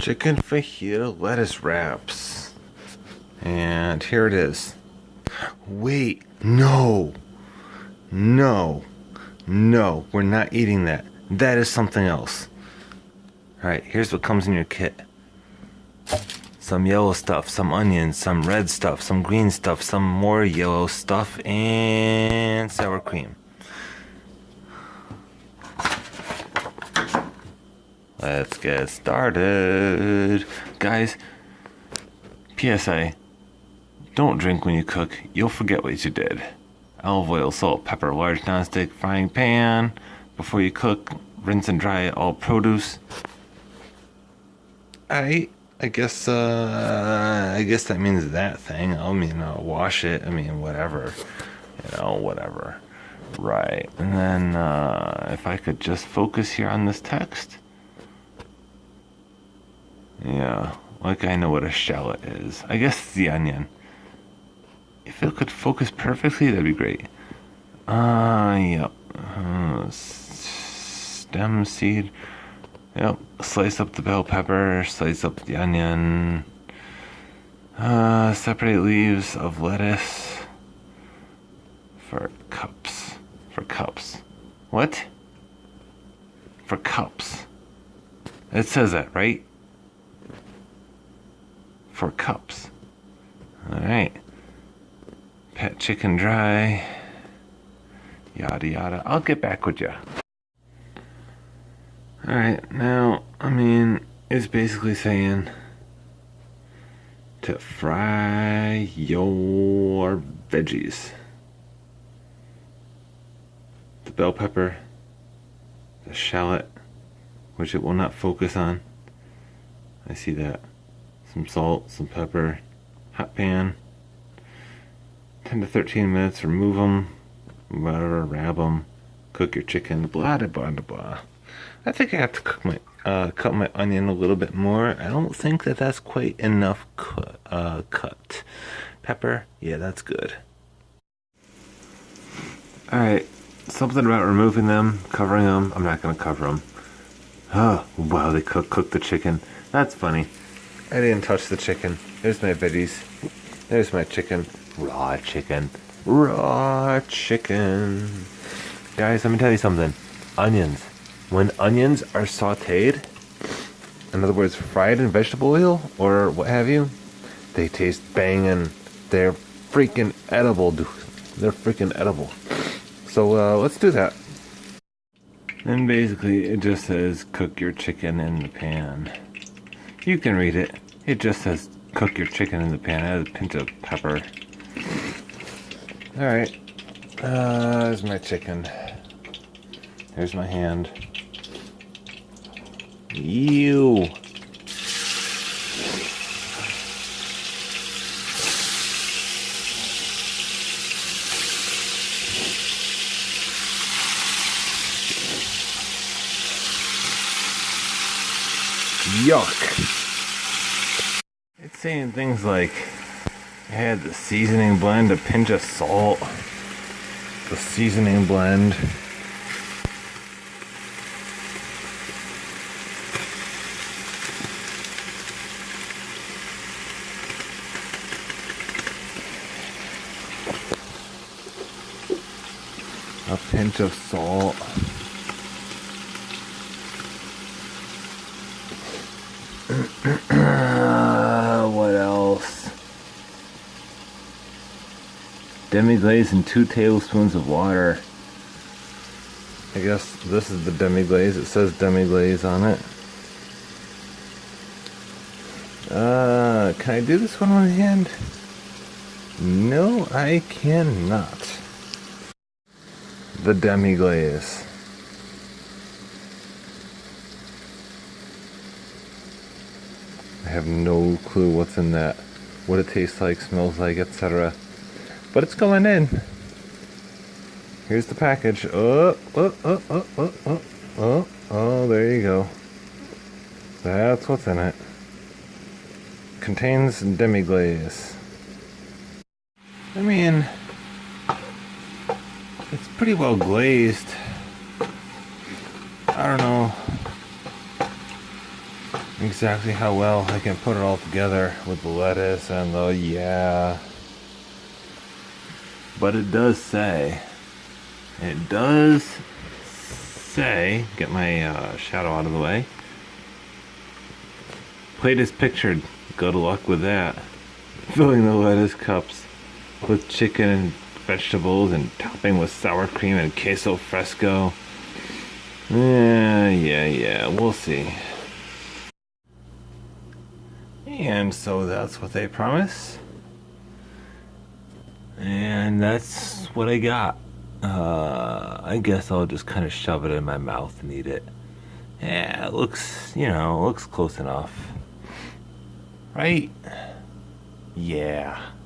Chicken fajita lettuce wraps. And here it is. Wait, no. No. No, we're not eating that. That is something else. Alright, here's what comes in your kit. Some yellow stuff, some onions, some red stuff, some green stuff, some more yellow stuff, and sour cream. Let's get started. Guys, PSA, don't drink when you cook. You'll forget what you did. Olive oil, salt, pepper, large nonstick frying pan. Before you cook, rinse and dry all produce. I guess that means that thing. I mean, wash it. I mean, whatever. Whatever. Right. And then, if I could just focus here on this text. Yeah, like I know what a shallot is. I guess it's the onion. If it could focus perfectly, that'd be great. Yep. Stem seed. Yep. Slice up the bell pepper. Slice up the onion. Separate leaves of lettuce. For cups. For cups. What? For cups. It says that, right? For cups. Alright. Pat chicken dry. Yada yada. I'll get back with you. Alright, now, I mean, it's basically saying to fry your veggies. The bell pepper, the shallot, which it will not focus on. I see that. Some salt, some pepper, hot pan. 10 to 13 minutes, remove them, whatever, wrap them, cook your chicken, blah, blah, blah, blah. I think I have to cut my onion a little bit more. I don't think that that's quite enough cut. Pepper, yeah, that's good. Alright, something about removing them, covering them. I'm not going to cover them. Oh, wow, they cooked the chicken. That's funny. I didn't touch the chicken. There's my veggies. There's my chicken. Raw chicken. Raw chicken. Guys, let me tell you something. Onions. When onions are sauteed, in other words, fried in vegetable oil or what have you, they taste banging. They're freaking edible, dude. They're freaking edible. So let's do that. And basically, it just says cook your chicken in the pan. You can read it. It just says cook your chicken in the pan. Add a pinch of pepper. Alright. There's my chicken. There's my hand. Ew. Yuck. It's saying things like add the seasoning blend, a pinch of salt, the seasoning blend. A pinch of salt. What else? Demi-glaze and 2 tablespoons of water. I guess this is the demi-glaze. It says demi-glaze on it. Can I do this one with hand? No, I cannot. The demi-glaze. I have no clue what's in that, what it tastes like, smells like, etc. But it's going in. Here's the package. Oh, there you go. That's what's in it. Contains demi-glaze. I mean, it's pretty well glazed. I don't know. exactly how well I can put it all together with the lettuce and the, yeah. But it does say, get my shadow out of the way. Plate is pictured. Good luck with that. Filling the lettuce cups with chicken and vegetables and topping with sour cream and queso fresco. Yeah, we'll see. And so that's what they promise. And that's what I got. I guess I'll just kind of shove it in my mouth and eat it. Yeah, it looks, looks close enough. Right? Yeah.